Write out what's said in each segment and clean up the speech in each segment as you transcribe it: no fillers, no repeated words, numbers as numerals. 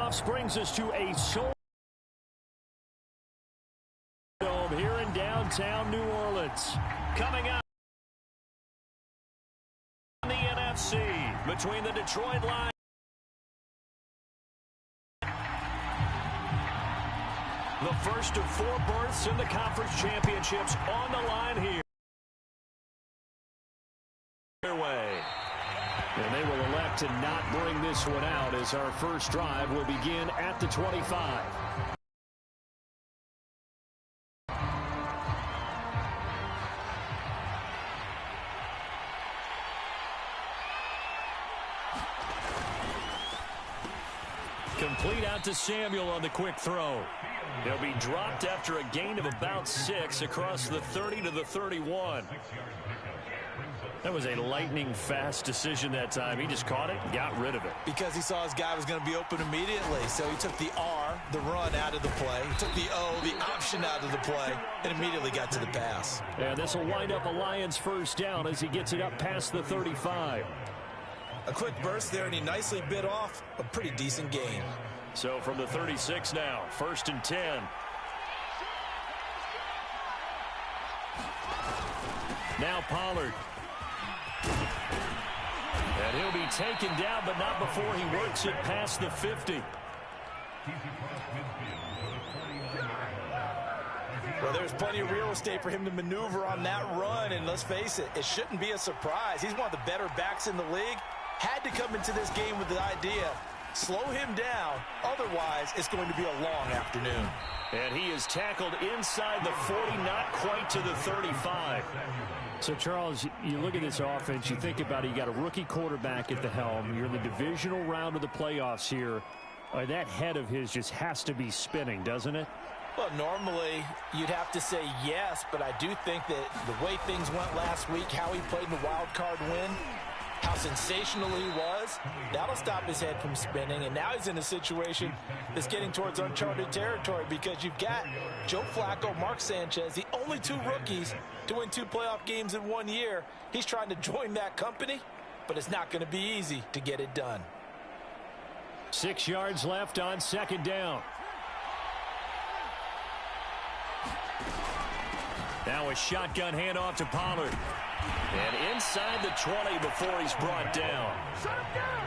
Playoffs brings us to a sold dome here in downtown New Orleans. Coming up in the NFC between the Detroit Lions. The first of 4 berths in the conference championships on the line here. And they will elect to not bring this one out as our first drive will begin at the 25. Complete out to Samuel on the quick throw. He'll be dropped after a gain of about 6 across the 30 to the 31. That was a lightning-fast decision that time. He just caught it and got rid of it. Because he saw his guy was going to be open immediately. So he took the R, the run, out of the play. He took the O, the option, out of the play, and immediately got to the pass. And this will wind up a Lions first down as he gets it up past the 35. A quick burst there, and he nicely bit off a pretty decent gain. So from the 36 now, 1st and 10. Now Pollard. And he'll be taken down, but not before he works it past the 50. Well, there's plenty of real estate for him to maneuver on that run, and let's face it, it shouldn't be a surprise. He's one of the better backs in the league. Had to come into this game with the idea, slow him down, otherwise it's going to be a long afternoon. And he is tackled inside the 40, not quite to the 35. So, Charles, you look at this offense, you think about it, you got a rookie quarterback at the helm. You're in the divisional round of the playoffs here. That head of his just has to be spinning, doesn't it? Well, normally you'd have to say yes, but I do think that the way things went last week, how he played in the wild card win, how sensational he was, that'll stop his head from spinning. And now he's in a situation that's getting towards uncharted territory because you've got Joe Flacco, Mark Sanchez, the only 2 rookies to win 2 playoff games in 1 year. He's trying to join that company, but it's not going to be easy to get it done. 6 yards left on 2nd down. Now a shotgun handoff to Pollard. And inside the 20 before he's brought down.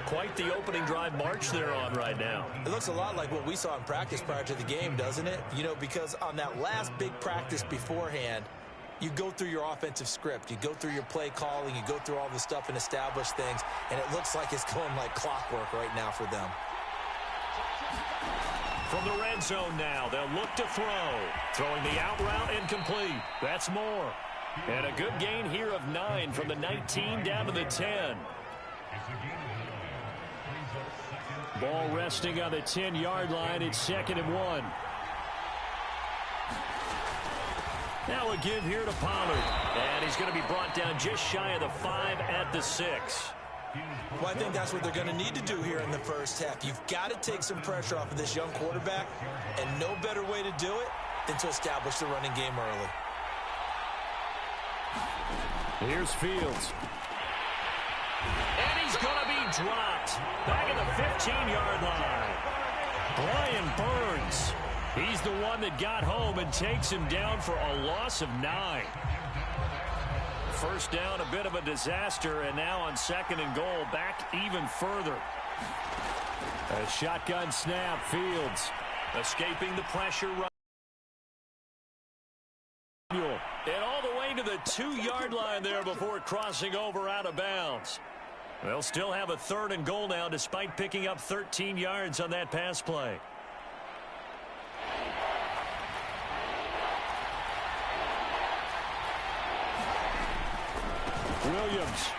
Quite the opening drive march they're on right now. It looks a lot like what we saw in practice prior to the game, doesn't it? You know, because on that last big practice beforehand, you go through your offensive script. You go through your play calling. You go through all the stuff and establish things. And it looks like it's going like clockwork right now for them. From the red zone now, they'll look to throw. Throwing the out route incomplete. That's Moore. And a good gain here of 9 from the 19 down to the 10. Ball resting on the 10-yard line. It's 2nd and 1. Now a give here to Pollard. And he's going to be brought down just shy of the 5 at the 6. Well, I think that's what they're going to need to do here in the first half. You've got to take some pressure off of this young quarterback, and no better way to do it than to establish the running game early. Here's Fields. And he's going to be dropped back at the 15-yard line. Brian Burns. He's the one that got home and takes him down for a loss of 9. First down, a bit of a disaster, and now on 2nd and goal, back even further. A shotgun snap, Fields escaping the pressure. And all the way to the 2-yard line there before crossing over out of bounds. They'll still have a 3rd and goal now despite picking up 13 yards on that pass play. Williams.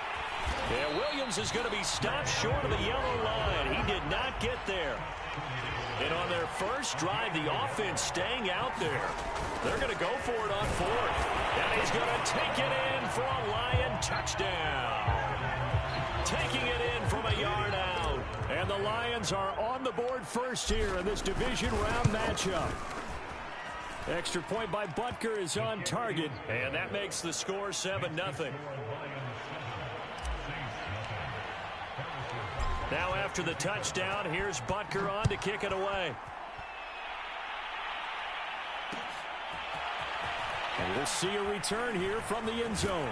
Yeah, Williams is going to be stopped short of the yellow line. He did not get there. And on their first drive, the offense staying out there. They're going to go for it on 4th. And he's going to take it in for a Lion touchdown. Taking it in from a yard out. And the Lions are on the board first here in this division round matchup. Extra point by Butker is on target. And that makes the score 7-0. Now after the touchdown, here's Butker on to kick it away. And we'll see a return here from the end zone.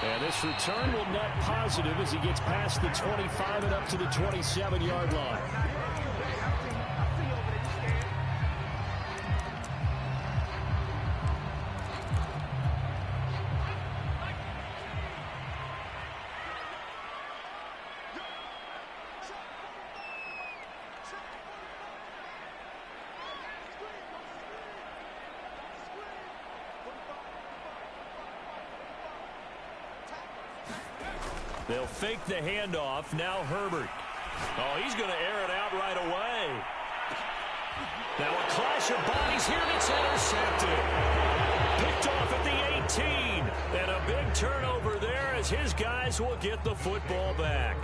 And this return will net positive as he gets past the 25 and up to the 27-yard line. They'll fake the handoff. Now Herbert. Oh, he's going to air it out right away. Now a clash of bodies here, and it's intercepted. Picked off at the 18. And a big turnover there as his guys will get the football back.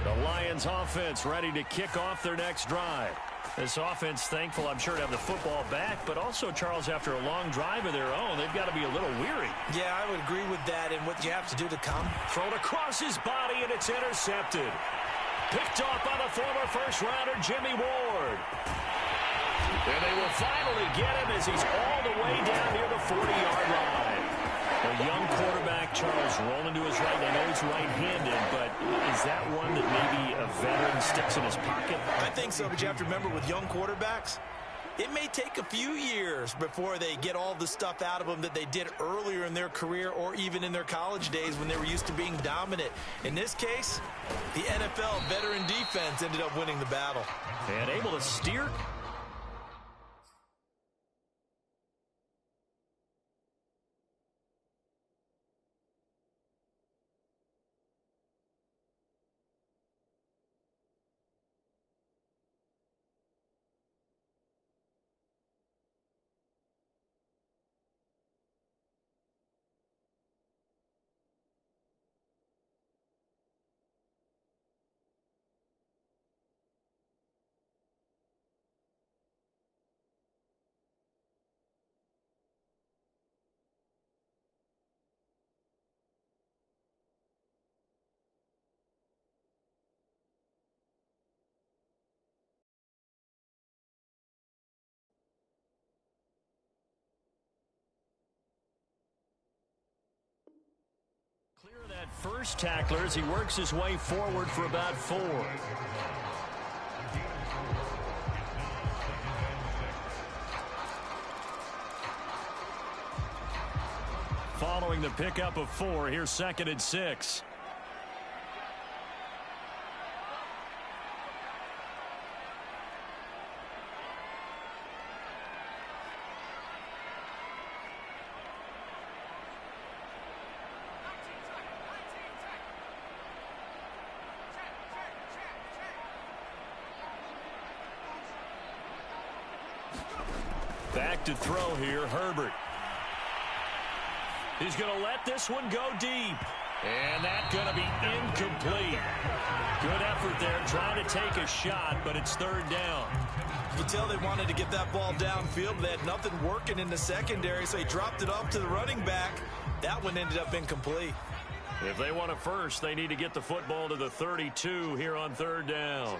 The Lions offense ready to kick off their next drive. This offense thankful, I'm sure, to have the football back, but also, Charles, after a long drive of their own, they've got to be a little weary. Yeah, I would agree with that, and what you have to do to come. Thrown across his body, and it's intercepted. Picked off by the former first-rounder, Jimmy Ward. And they will finally get him as he's all the way down near the 40-yard line. A young quarterback, Charles, rolling to his right. I know he's right-handed, but is that one that maybe a veteran sticks in his pocket? I think so, but you have to remember with young quarterbacks, it may take a few years before they get all the stuff out of them that they did earlier in their career or even in their college days when they were used to being dominant. In this case, the NFL veteran defense ended up winning the battle. And able to steer. Clear that first tackler as he works his way forward for about 4. Following the pickup of 4, here's 2nd and 6. Back to throw here, Herbert. He's going to let this one go deep. And that's going to be incomplete. Good effort there, trying to take a shot, but it's 3rd down. You tell they wanted to get that ball downfield. They had nothing working in the secondary, so he dropped it off to the running back. That one ended up incomplete. If they want a first, they need to get the football to the 32 here on 3rd down.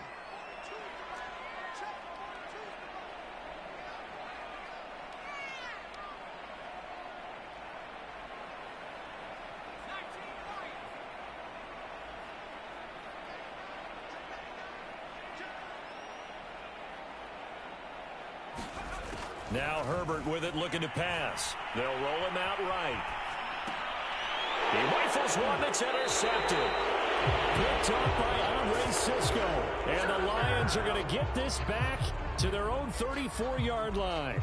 Now Herbert with it, looking to pass. They'll roll him out right. He rifles one that's intercepted. Picked up by Andre Cisco. And the Lions are going to get this back to their own 34-yard line.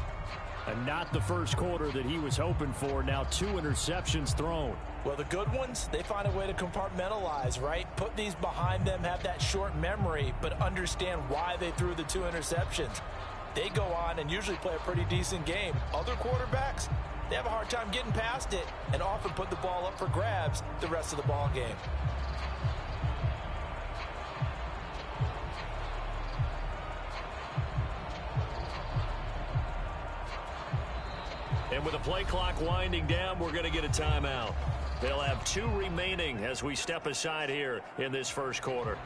And not the first quarter that he was hoping for. Now 2 interceptions thrown. Well, the good ones, they find a way to compartmentalize, right? Put these behind them, have that short memory, but understand why they threw the 2 interceptions. They go on and usually play a pretty decent game. Other quarterbacks, they have a hard time getting past it and often put the ball up for grabs the rest of the ball game. And with the play clock winding down, we're going to get a timeout. They'll have 2 remaining as we step aside here in this first quarter.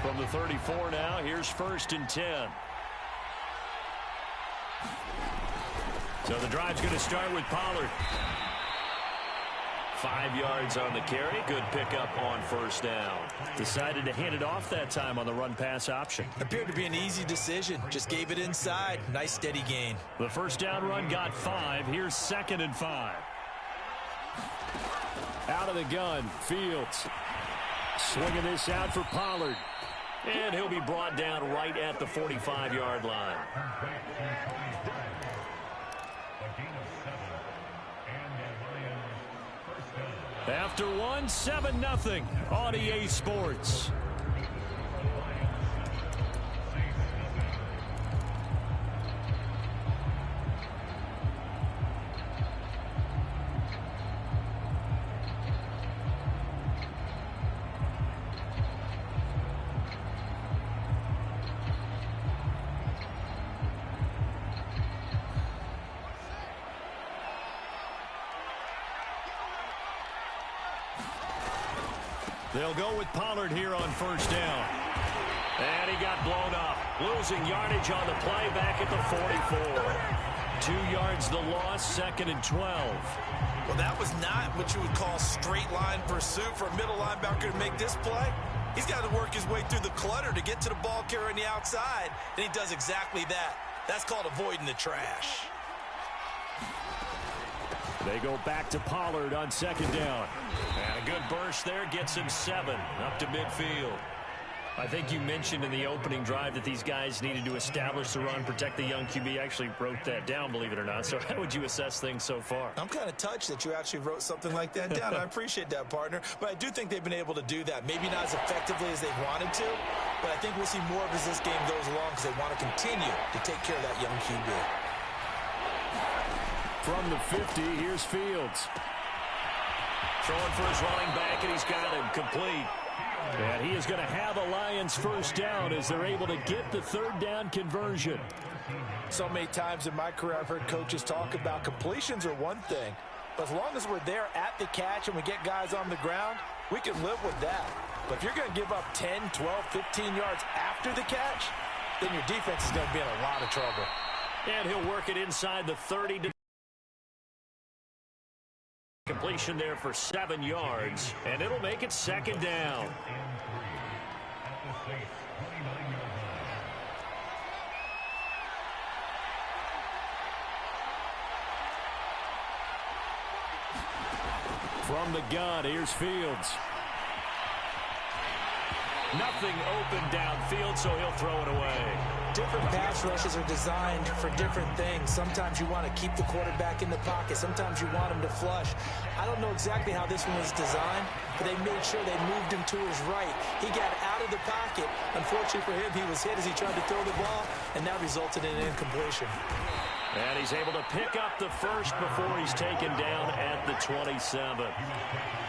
From the 34 now, here's 1st and 10. So the drive's going to start with Pollard. 5 yards on the carry. Good pickup on 1st down. Decided to hand it off that time on the run-pass option. Appeared to be an easy decision. Just gave it inside. Nice steady gain. The 1st down run got 5. Here's 2nd and 5. Out of the gun, Fields. Swinging this out for Pollard. And he'll be brought down right at the 45-yard line. After 1, 7-0 on EA Sports. They'll go with Pollard here on 1st down. And he got blown up. Losing yardage on the play back at the 44. 2 yards the loss, 2nd and 12. Well, that was not what you would call straight line pursuit for a middle linebacker to make this play. He's got to work his way through the clutter to get to the ball carrier on the outside, and he does exactly that. That's called avoiding the trash. They go back to Pollard on 2nd down. And a good burst there gets him 7 up to midfield. I think you mentioned in the opening drive that these guys needed to establish the run, protect the young QB. Actually wrote that down, believe it or not. So how would you assess things so far? I'm kind of touched that you actually wrote something like that down. I appreciate that, partner. But I do think they've been able to do that. Maybe not as effectively as they wanted to, but I think we'll see more of as this game goes along because they want to continue to take care of that young QB. From the 50, here's Fields. Throwing for his running back, and he's got him complete. And he is going to have a Lions 1st down as they're able to get the 3rd down conversion. So many times in my career, I've heard coaches talk about completions are one thing. But as long as we're there at the catch and we get guys on the ground, we can live with that. But if you're going to give up 10, 12, 15 yards after the catch, then your defense is going to be in a lot of trouble. And he'll work it inside the 30 to completion there for 7 yards, and it'll make it 2nd down. From the gun, here's Fields. Nothing open downfield, so he'll throw it away. Different pass rushes are designed for different things. Sometimes you want to keep the quarterback in the pocket. Sometimes you want him to flush. I don't know exactly how this one was designed, but they made sure they moved him to his right. He got out of the pocket. Unfortunately for him, he was hit as he tried to throw the ball, and that resulted in an incompletion. And he's able to pick up the 1st before he's taken down at the 27.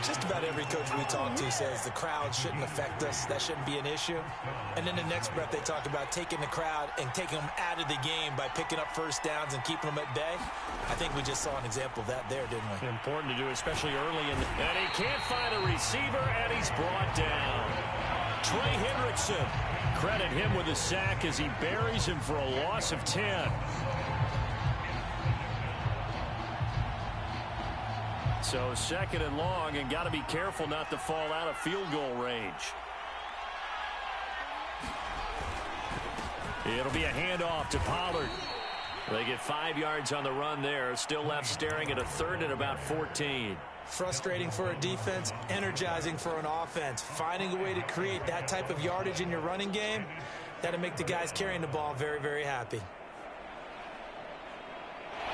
Just about every coach we talk to says the crowd shouldn't affect us. That shouldn't be an issue. And then the next breath they talk about taking the crowd and taking them out of the game by picking up 1st downs and keeping them at bay. I think we just saw an example of that there, didn't we? Important to do, especially early in the... And he can't find a receiver, and he's brought down. Trey Hendrickson. Credit him with a sack as he buries him for a loss of 10. So 2nd and long, and got to be careful not to fall out of field goal range. It'll be a handoff to Pollard. They get 5 yards on the run there. Still left staring at a 3rd and about 14. Frustrating for a defense, energizing for an offense. Finding a way to create that type of yardage in your running game, that'll make the guys carrying the ball very, very happy.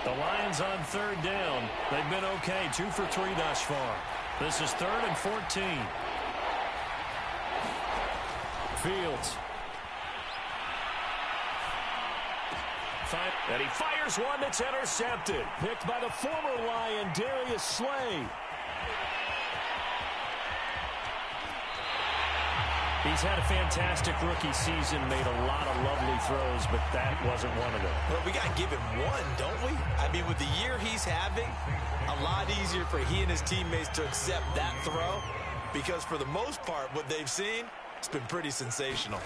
The Lions on 3rd down. They've been okay, 2 for 3 thus far. This is 3rd and 14. Fields. And he fires one that's intercepted. Picked by the former Lion, Darius Slay. He's had a fantastic rookie season, made a lot of lovely throws, but that wasn't one of them. Well, we got to give him one, don't we? I mean, with the year he's having, a lot easier for he and his teammates to accept that throw, because for the most part, what they've seen, it's been pretty sensational.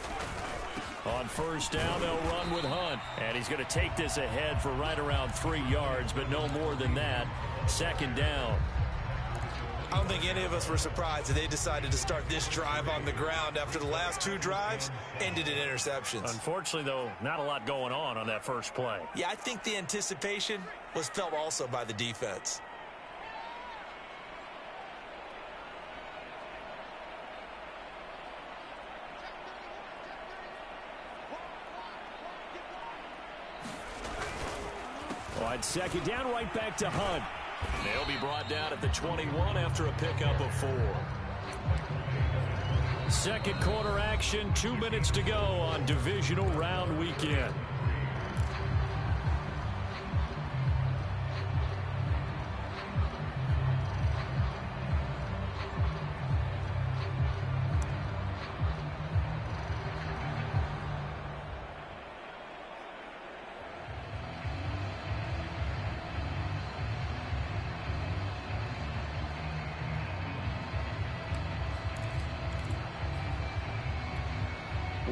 On first down, they'll run with Hunt, and he's going to take this ahead for right around 3 yards, but no more than that. Second down. I don't think any of us were surprised that they decided to start this drive on the ground after the last 2 drives ended in interceptions. Unfortunately, though, not a lot going on that first play. Yeah, I think the anticipation was felt also by the defense. On second down, right back to Hunt. They'll be brought down at the 21 after a pickup of 4. Second quarter action, 2 minutes to go on divisional round weekend.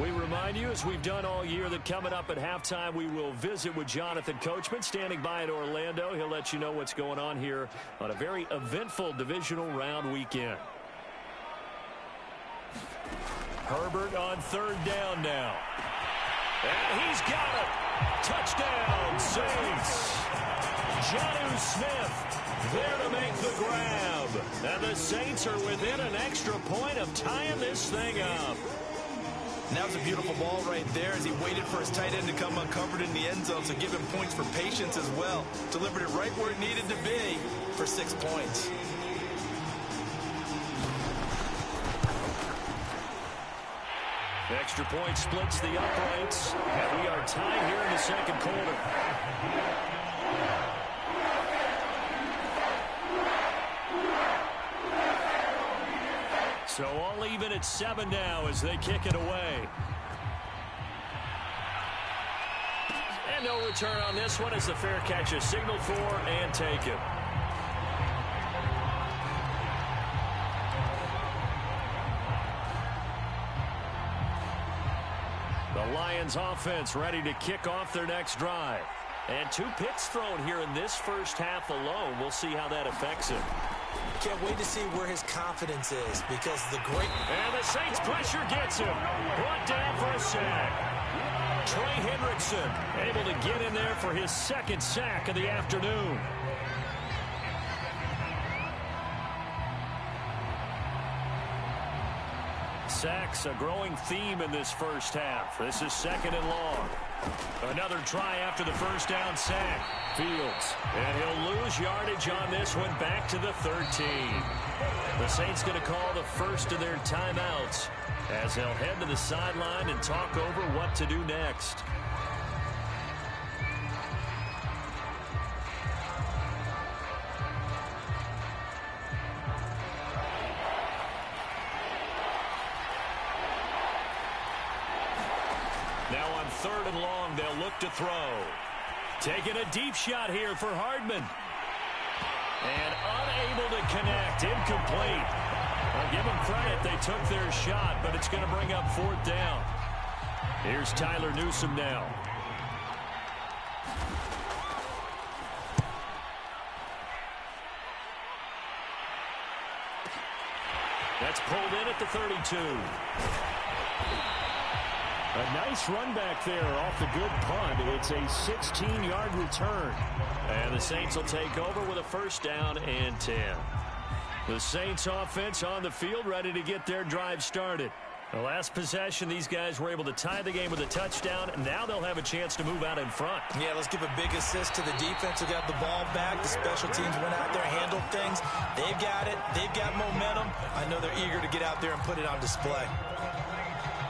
We remind you, as we've done all year, that coming up at halftime, we will visit with Jonathan Coachman, standing by in Orlando. He'll let you know what's going on here on a very eventful divisional round weekend. Herbert on third down now. And he's got it. Touchdown, Saints. Jonnu Smith there to make the grab. And the Saints are within an extra point of tying this thing up. And that was a beautiful ball right there as he waited for his tight end to come uncovered in the end zone, so give him points for patience as well. Delivered it right where it needed to be for 6 points. Extra point splits the uprights, and we are tied here in the second quarter. So all even at 7 now as they kick it away. And no return on this one as the fair catch is signaled for and taken. The Lions offense ready to kick off their next drive. And 2 picks thrown here in this first half alone. We'll see how that affects him. Can't wait to see where his confidence is, because the great... And the Saints pressure gets him. Brought down for a sack. Trey Hendrickson able to get in there for his second sack of the afternoon. Sacks, a growing theme in this first half. This is second and long. Another try after the first down sack. Fields. And he'll lose yardage on this one back to the 13. The Saints going to call the first of their timeouts as they'll head to the sideline and talk over what to do next. Now on third and long, they'll look to throw. Taking a deep shot here for Hardman. And unable to connect. Incomplete. I'll give them credit. They took their shot, but it's going to bring up 4th down. Here's Tyler Newsome now. That's pulled in at the 32. A nice run back there off the good punt. It's a 16-yard return. And the Saints will take over with a first down and 10. The Saints offense on the field ready to get their drive started. The last possession, these guys were able to tie the game with a touchdown, and now they'll have a chance to move out in front. Yeah, let's give a big assist to the defense who got the ball back. The special teams went out there, handled things. They've got it. They've got momentum. I know they're eager to get out there and put it on display.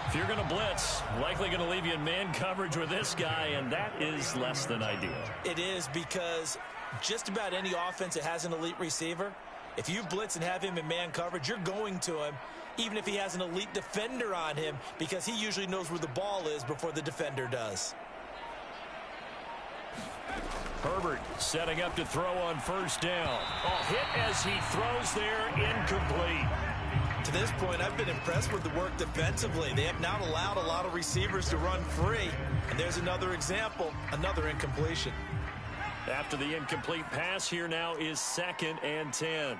If you're going to blitz, likely going to leave you in man coverage with this guy, and that is less than ideal. It is, because just about any offense that has an elite receiver, if you blitz and have him in man coverage, you're going to him, even if he has an elite defender on him, because he usually knows where the ball is before the defender does. Herbert setting up to throw on first down. Oh, hit as he throws there, incomplete. To this point, I've been impressed with the work defensively. They have not allowed a lot of receivers to run free. And there's another example, another incompletion. After the incomplete pass, here now is 2nd and 10.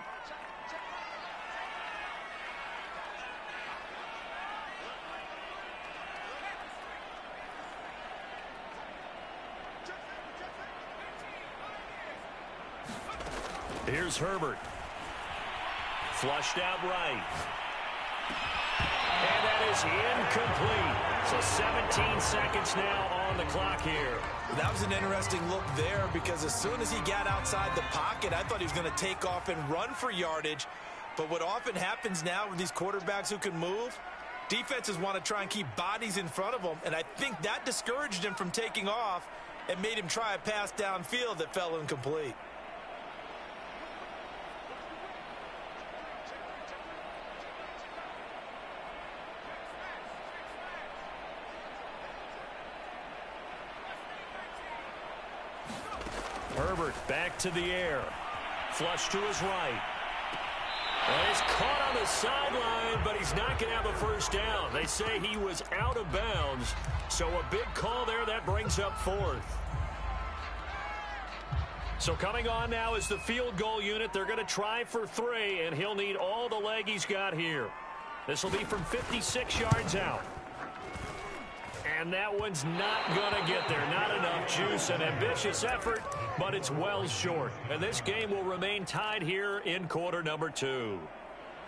Here's Herbert. Flushed out right. And that is incomplete. So 17 seconds now on the clock here. That was an interesting look there, because as soon as he got outside the pocket, I thought he was going to take off and run for yardage. But what often happens now with these quarterbacks who can move, defenses want to try and keep bodies in front of them. And I think that discouraged him from taking off and made him try a pass downfield that fell incomplete. Herbert back to the air. Flush to his right. And he's caught on the sideline, but he's not going to have a first down. They say he was out of bounds. So a big call there. That brings up 4th. So coming on now is the field goal unit. They're going to try for 3, and he'll need all the leg he's got here. This will be from 56 yards out. And that one's not going to get there. Not enough juice. An ambitious effort, but it's well short. And this game will remain tied here in quarter number 2.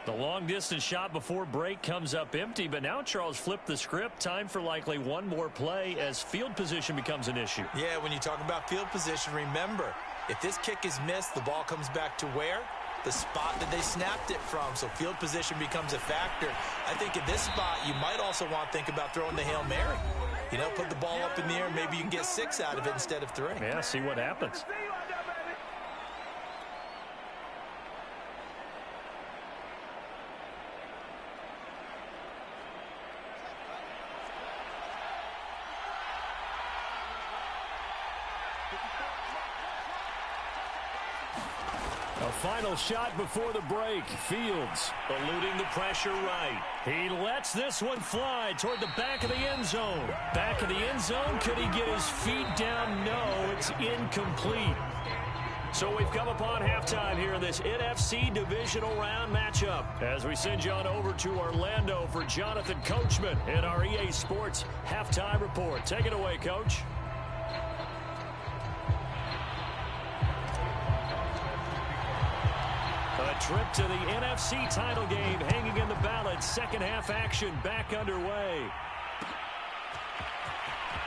The long-distance shot before break comes up empty, but now Charles flipped the script. Time for likely one more play as field position becomes an issue. Yeah, when you talk about field position, remember, if this kick is missed, the ball comes back to where? The spot that they snapped it from. So field position becomes a factor. I think in this spot, you might also want to think about throwing the Hail Mary. You know, put the ball up in the air. Maybe you can get 6 out of it instead of 3. Yeah, see what happens. A final shot before the break. Fields eluding the pressure right. He lets this one fly toward the back of the end zone. Back of the end zone. Could he get his feet down? No, it's incomplete. So we've come upon halftime here in this NFC divisional round matchup. As we send you on over to Orlando for Jonathan Coachman in our EA Sports halftime report. Take it away, Coach. A trip to the NFC title game hanging in the balance. Second half action back underway.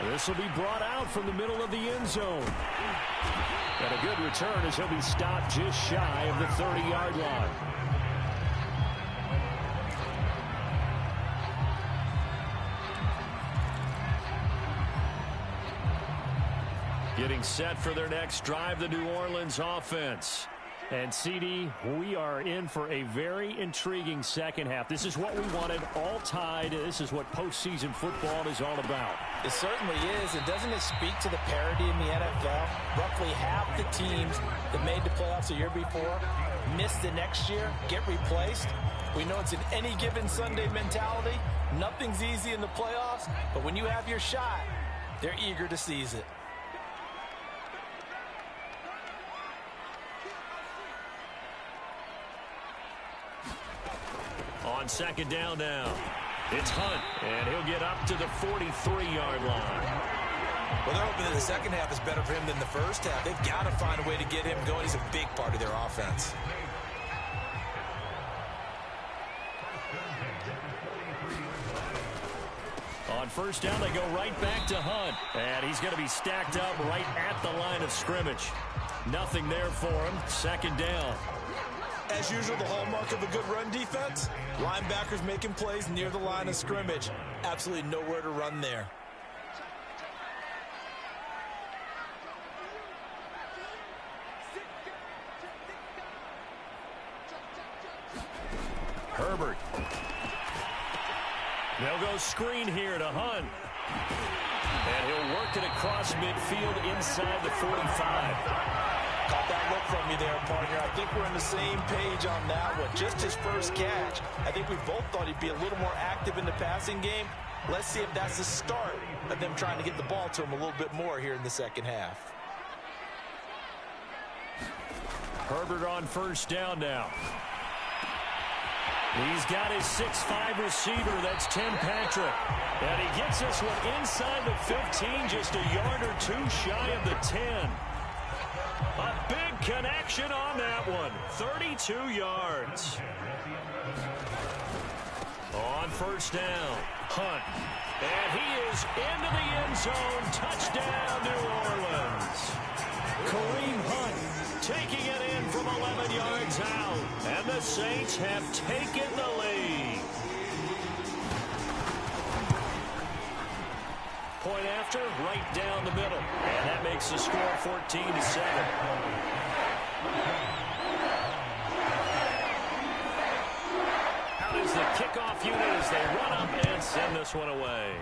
This will be brought out from the middle of the end zone. And a good return as he'll be stopped just shy of the 30-yard line. Getting set for their next drive, the New Orleans offense. And, CD, we are in for a very intriguing second half. This is what we wanted, all tied. This is what postseason football is all about. It certainly is. And doesn't it speak to the parity in the NFL? Roughly half the teams that made the playoffs the year before miss the next year, get replaced. We know it's an any given Sunday mentality. Nothing's easy in the playoffs, but when you have your shot, they're eager to seize it. On second down now, it's Hunt, and he'll get up to the 43-yard line. Well, they're hoping that the second half is better for him than the first half. They've got to find a way to get him going. He's a big part of their offense. On first down, they go right back to Hunt, and he's going to be stacked up right at the line of scrimmage. Nothing there for him. Second down. As usual, the hallmark of a good run defense, linebackers making plays near the line of scrimmage. Absolutely nowhere to run there. Herbert They'll go screen here to Hunt. And he'll work it across midfield inside the 45. Caught that look from you there, partner. I think we're on the same page on that one. Just his first catch. I think we both thought he'd be a little more active in the passing game. Let's see if that's the start of them trying to get the ball to him a little bit more here in the second half. Herbert on first down now. He's got his 6'5" receiver. That's Tim Patrick. And he gets this one inside the 15, just a yard or two shy of the 10. A big connection on that one. 32 yards. On first down, Hunt. And he is into the end zone. Touchdown, New Orleans. Kareem Hunt taking it in from 11 yards out. And the Saints have taken the lead. Point after, right down the middle. And that makes the score 14-7. Out is the kickoff unit as they run up and send this one away.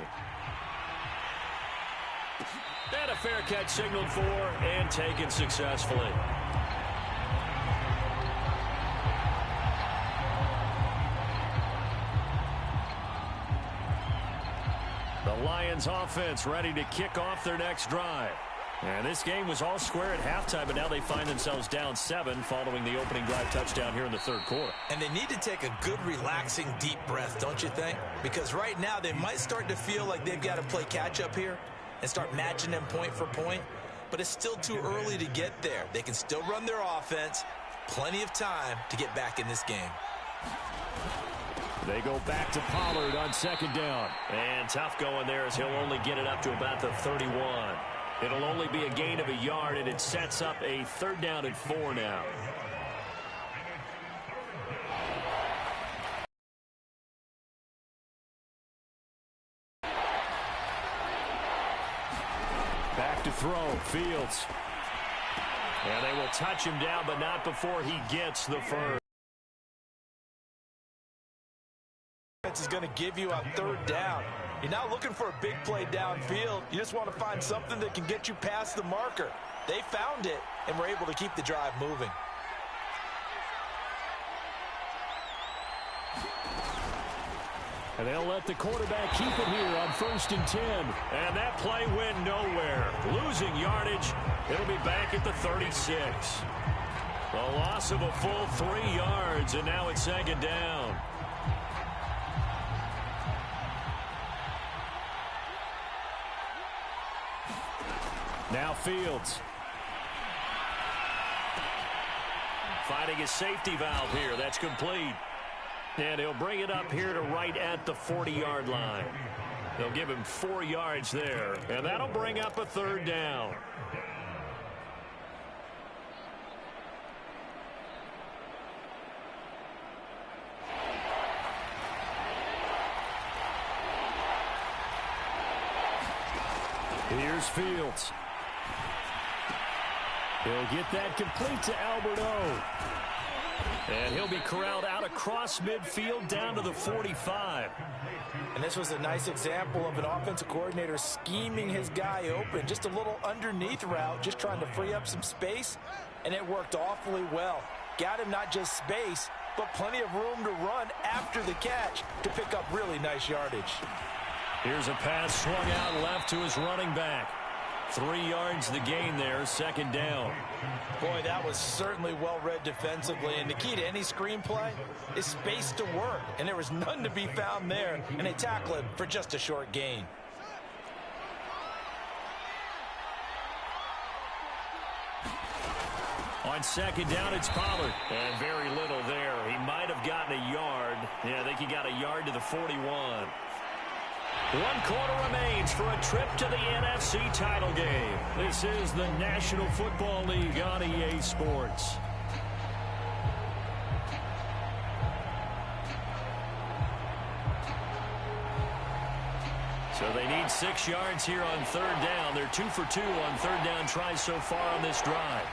And a fair catch signaled for and taken successfully. The Lions offense ready to kick off their next drive. And this game was all square at halftime, but now they find themselves down 7 following the opening drive touchdown here in the third quarter. And they need to take a good, relaxing, deep breath, don't you think? Because right now they might start to feel like they've got to play catch-up here and start matching them point for point. But it's still too early to get there. They can still run their offense. Plenty of time to get back in this game. They go back to Pollard on second down. And tough going there as he'll only get it up to about the 31. It'll only be a gain of a yard, and it sets up a third down and 4 now. Back to throw, Fields. And they will touch him down, but not before he gets the first. Is going to give you on third down. You're not looking for a big play downfield. You just want to find something that can get you past the marker. They found it and were able to keep the drive moving. And they'll let the quarterback keep it here on 1st and 10. And that play went nowhere. Losing yardage. It'll be back at the 36. A loss of a full 3 yards, and now it's second down. Now Fields. Finding a safety valve here. That's complete. And he'll bring it up here to right at the 40-yard line. They'll give him 4 yards there. And that'll bring up a third down. Here's Fields. He'll get that complete to Albert O. And he'll be corralled out across midfield down to the 45. And this was a nice example of an offensive coordinator scheming his guy open. Just a little underneath route, just trying to free up some space. And it worked awfully well. Got him not just space, but plenty of room to run after the catch to pick up really nice yardage. Here's a pass swung out left to his running back. 3 yards the gain there, second down. Boy, that was certainly well read defensively. And the key to any screenplay is space to work. And there was none to be found there. And they tackle it for just a short gain. On second down, it's Pollard. And very little there. He might have gotten a yard. Yeah, I think he got a yard to the 41. 1 quarter remains for a trip to the NFC title game. This is the National Football League on EA Sports. So they need 6 yards here on third down. They're 2 for 2 on third down tries so far on this drive.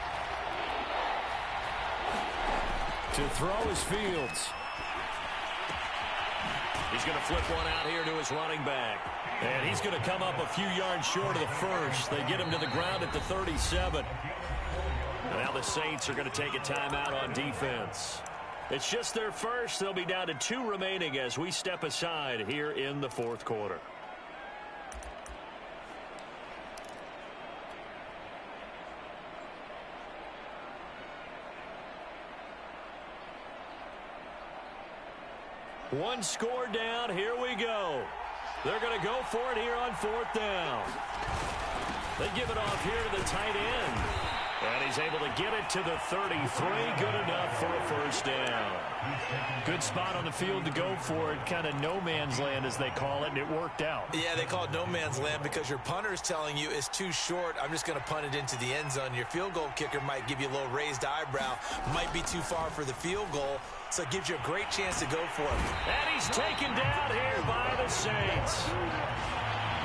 To throw is Fields. He's going to flip one out here to his running back. And he's going to come up a few yards short of the first. They get him to the ground at the 37. And now the Saints are going to take a timeout on defense. It's just their first. They'll be down to 2 remaining as we step aside here in the fourth quarter. One score down. Here we go. They're going to go for it here on 4th down. They give it off here to the tight end. And he's able to get it to the 33. Good enough for a first down. Good spot on the field to go for it. Kind of no man's land, as they call it, and it worked out. Yeah, they call it no man's land because your punter is telling you it's too short. I'm just going to punt it into the end zone. Your field goal kicker might give you a little raised eyebrow. Might be too far for the field goal. So it gives you a great chance to go for it. And he's taken down here by the Saints.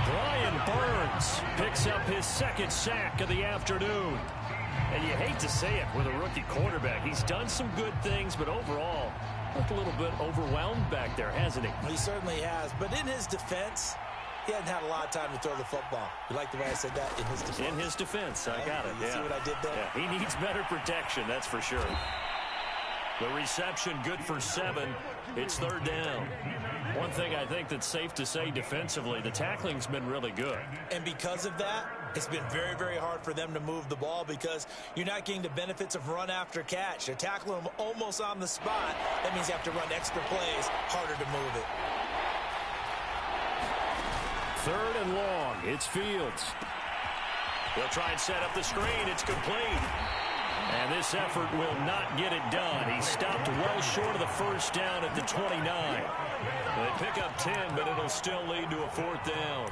Brian Burns picks up his 2nd sack of the afternoon. And you hate to say it with a rookie quarterback. He's done some good things, but overall, looked a little bit overwhelmed back there, hasn't he? He certainly has. But in his defense, he hasn't had a lot of time to throw the football. You like the way I said that? In his defense. In his defense. I got it. You see what I did there? Yeah, he needs better protection, that's for sure. The reception good for 7. It's 3rd down. One thing I think that's safe to say defensively, the tackling's been really good. And because of that, it's been very, very hard for them to move the ball because you're not getting the benefits of run after catch. They're tackling them almost on the spot. That means you have to run extra plays, harder to move it. 3rd and long. It's Fields. He'll try and set up the screen. It's complete. And this effort will not get it done. He stopped well short of the first down at the 29. They pick up 10, but it'll still lead to a 4th down.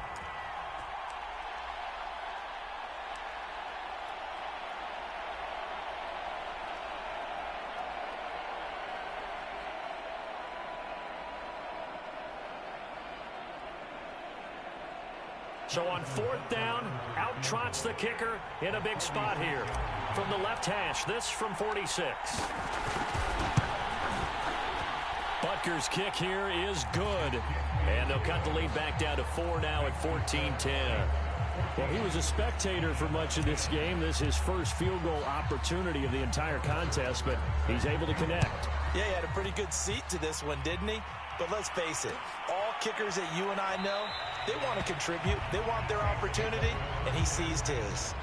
So on 4th down, out trots the kicker in a big spot here. From the left hash, this from 46. Butker's kick here is good. And they'll cut the lead back down to 4 now at 14-10. Well, he was a spectator for much of this game. This is his first field goal opportunity of the entire contest, but he's able to connect. Yeah, he had a pretty good seat to this one, didn't he? But let's face it, all kickers that you and I know, they want to contribute. They want their opportunity, and he seized his.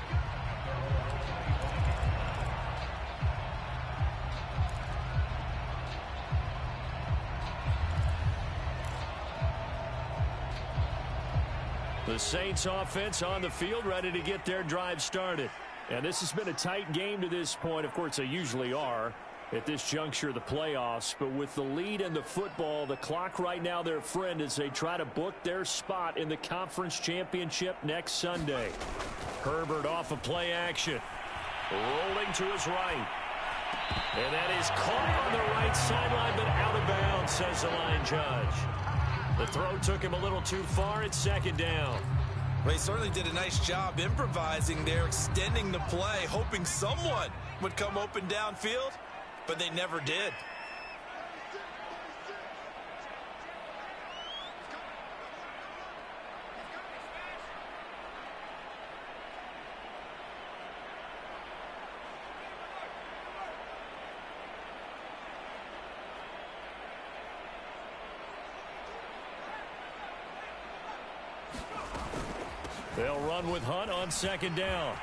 The Saints offense on the field, ready to get their drive started. And this has been a tight game to this point. Of course, they usually are at this juncture of the playoffs. But with the lead in the football, the clock right now their friend as they try to book their spot in the conference championship next Sunday. Herbert off of play action. Rolling to his right. And that is caught on the right sideline, but out of bounds, says the line judge. The throw took him a little too far. It's 2nd down. Well, he certainly did a nice job improvising there, extending the play, hoping someone would come open downfield, but they never did. They'll run with Hunt on 2nd down.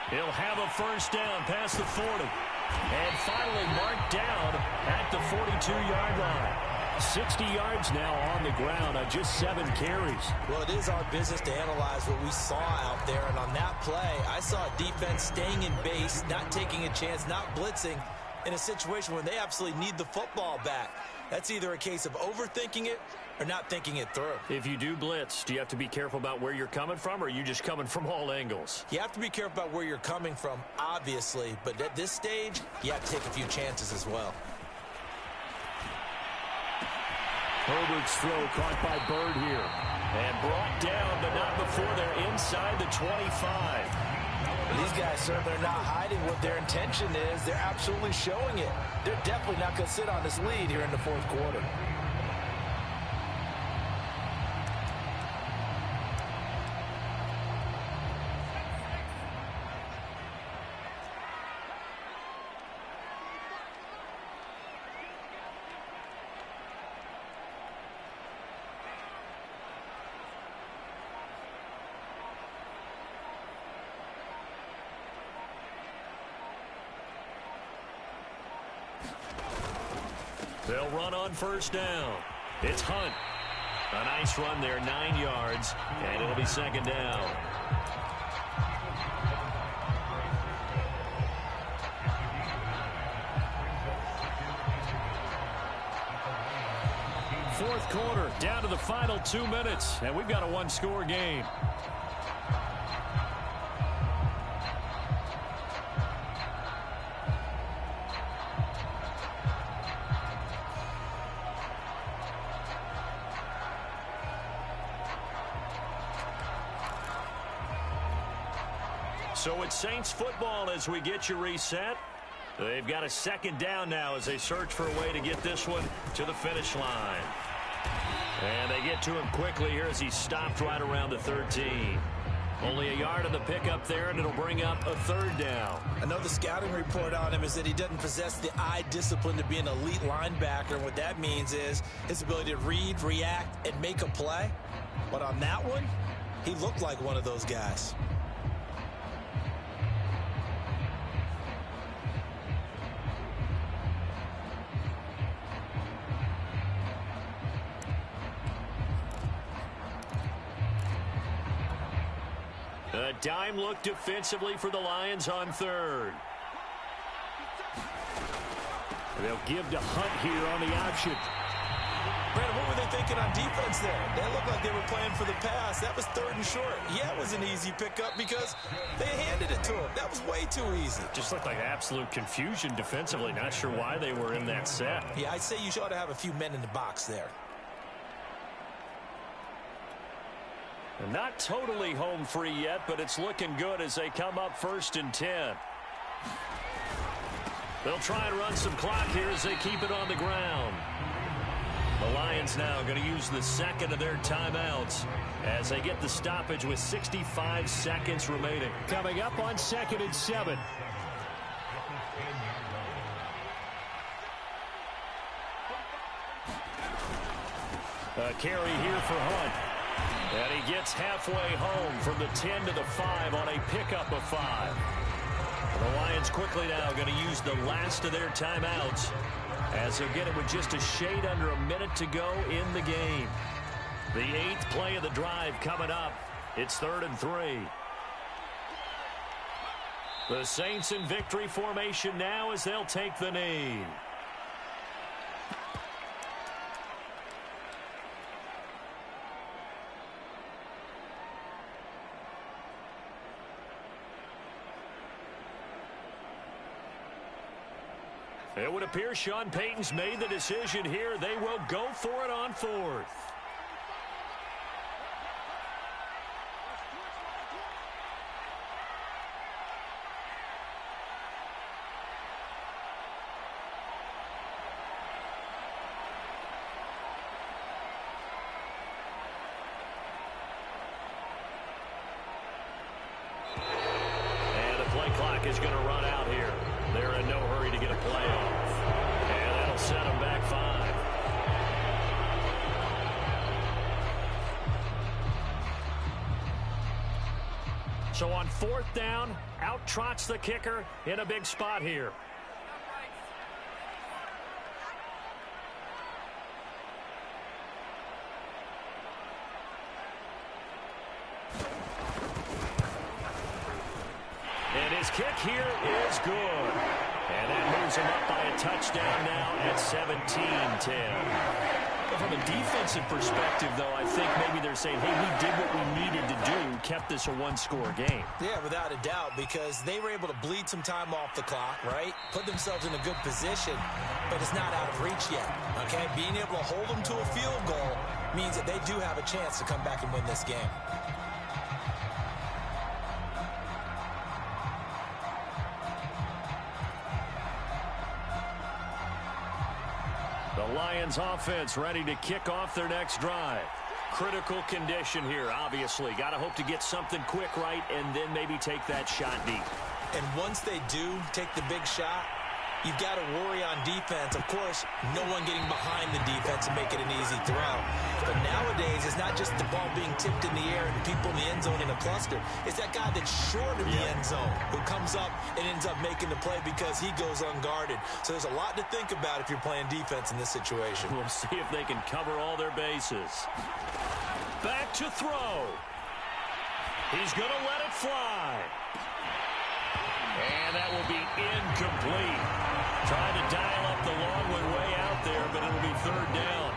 He'll have a first down past the 40. And finally marked down at the 42-yard line. 60 yards now on the ground on just 7 carries. Well, it is our business to analyze what we saw out there. And on that play, I saw a defense staying in base, not taking a chance, not blitzing in a situation where they absolutely need the football back. That's either a case of overthinking it or not thinking it through. If you do blitz, do you have to be careful about where you're coming from, or are you just coming from all angles? You have to be careful about where you're coming from, obviously, but at this stage, you have to take a few chances as well. Herbert's throw caught by Bird here. And brought down, but not before they're inside the 25. These guys certainly are not hiding what their intention is. They're absolutely showing it. They're definitely not going to sit on this lead here in the fourth quarter. They'll run on first down. It's Hunt. A nice run there, 9 yards, and it'll be second down. Fourth quarter, down to the final 2 minutes, and we've got a one-score game. So it's Saints football as we get you reset. They've got a second down now as they search for a way to get this one to the finish line. And they get to him quickly here as he stopped right around the 13. Only a yard of the pickup there, and it'll bring up a third down. I know the scouting report on him is that he doesn't possess the eye discipline to be an elite linebacker. And what that means is his ability to read, react, and make a play. But on that one, he looked like one of those guys. A dime look defensively for the Lions on third. They'll give to Hunt here on the option. Brandon, what were they thinking on defense there? They looked like they were playing for the pass. That was third and short. Yeah, it was an easy pickup because they handed it to him. That was way too easy. Just looked like absolute confusion defensively. Not sure why they were in that set. Yeah, I'd say you ought to have a few men in the box there. And not totally home free yet, but it's looking good as they come up 1st and 10. They'll try and run some clock here as they keep it on the ground. The Lions now going to use the second of their timeouts as they get the stoppage with 65 seconds remaining. Coming up on 2nd and 7. A carry here for Hunt. And he gets halfway home from the 10 to the 5 on a pickup of 5. The Lions quickly now going to use the last of their timeouts as they'll get it with just a shade under a minute to go in the game. The 8th play of the drive coming up. It's 3rd and 3. The Saints in victory formation now as they'll take the knee. It would appear Sean Payton's made the decision here. They will go for it on 4th. And the play clock is going to run out here. They're in no hurry to get a play off. And that'll set them back 5. So on 4th down, out trots the kicker in a big spot here. And his kick here is good. And that moves him up by a touchdown now at 17-10. From a defensive perspective, though, I think maybe they're saying, hey, we did what we needed to do, kept this a one-score game. Yeah, without a doubt, because they were able to bleed some time off the clock, right? Put themselves in a good position, but it's not out of reach yet, okay? Being able to hold them to a field goal means that they do have a chance to come back and win this game. The Lions offense ready to kick off their next drive. Critical condition here, obviously. Got to hope to get something quick right and then maybe take that shot deep. And once they do take the big shot, you've got to worry on defense. Of course, no one getting behind the defense and making an easy throw. But nowadays, it's not just the ball being tipped in the air and people in the end zone in a cluster. It's that guy that's short of the end zone who comes up and ends up making the play because he goes unguarded. So there's a lot to think about if you're playing defense in this situation. We'll see if they can cover all their bases. Back to throw. He's going to let it fly. And that will be incomplete. Trying to dial up the long one way out there, but it'll be third down.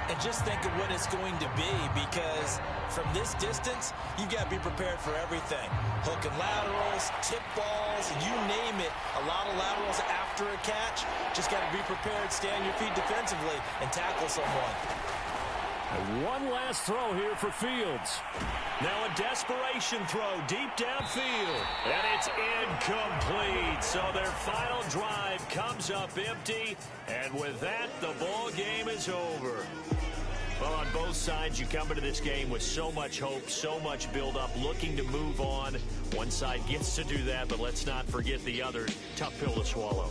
And just think of what it's going to be, because from this distance, you've got to be prepared for everything. Hook and laterals, tip balls, you name it. A lot of laterals after a catch. Just got to be prepared, stay on your feet defensively, and tackle someone. And one last throw here for Fields. Now a desperation throw deep downfield. And it's incomplete. So their final drive comes up empty. And with that, the ball game is over. Well, on both sides, you come into this game with so much hope, so much build-up, looking to move on. One side gets to do that, but let's not forget the other. Tough pill to swallow.